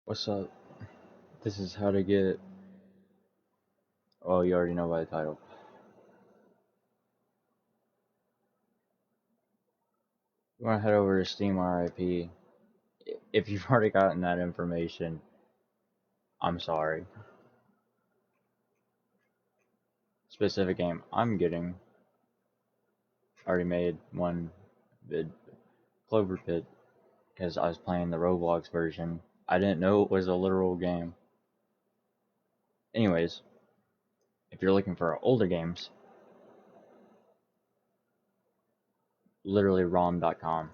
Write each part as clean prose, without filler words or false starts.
What's up? This is how to get. Oh, you already know by the title. You want to head over to Steam RIP. If you've already gotten that information, I'm sorry. Specific game I'm getting. Already made one vid. Clover Pit. Because I was playing the Roblox version. I didn't know it was a literal game. Anyways, if you're looking for older games, literally ROM.com.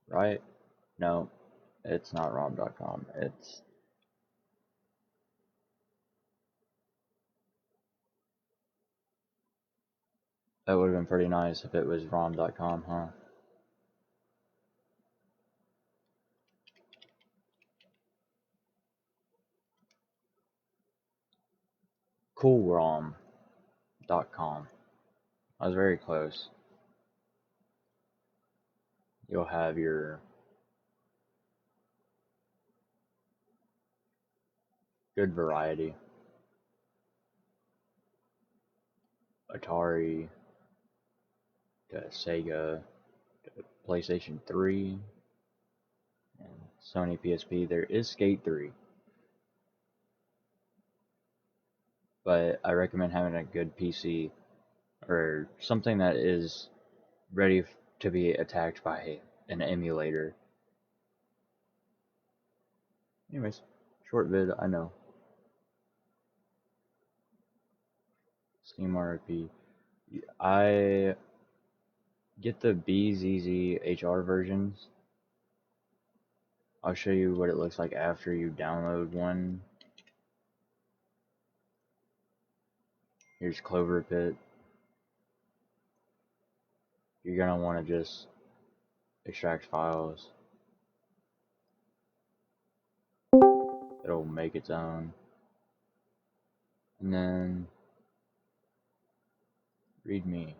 Right? No, it's not ROM.com. That would have been pretty nice if it was ROM.com, huh? CoolROM.com. I was very close. You'll have your good variety. Atari to Sega to PlayStation 3 and Sony PSP. There is Skate 3, but I recommend having a good PC or something that is ready to be attacked by an emulator. Anyways, short vid, I know. Steam RP. I get the BZZHR versions. I'll show you what it looks like after you download one. Here's Clover Pit. You're gonna want to just extract files. It'll make its own. And then README.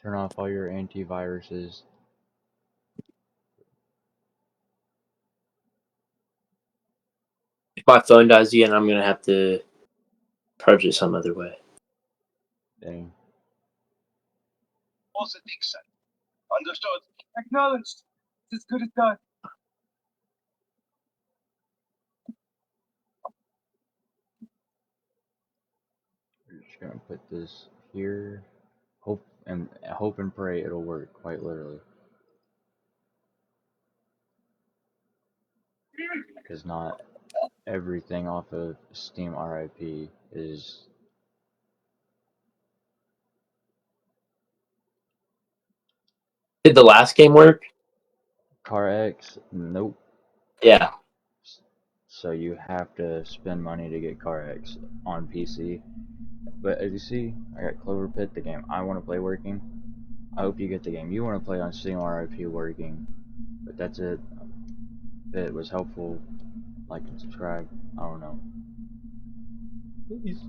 Turn off all your antiviruses. If my phone dies again, I'm gonna have to approach it some other way. Dang. Also Dixon. Understood. Acknowledged. It's as good as done. We're just gonna put this here. Hope and pray it'll work, quite literally. Because not everything off of Steam RIP is. Did the last game work? CarX? Nope. Yeah. So you have to spend money to get CarX on PC. But as you see, I got Clover Pit, the game I want to play working. I hope you get the game you want to play on Steam RIP working. But that's it. If it was helpful, like and subscribe. I don't know. Peace.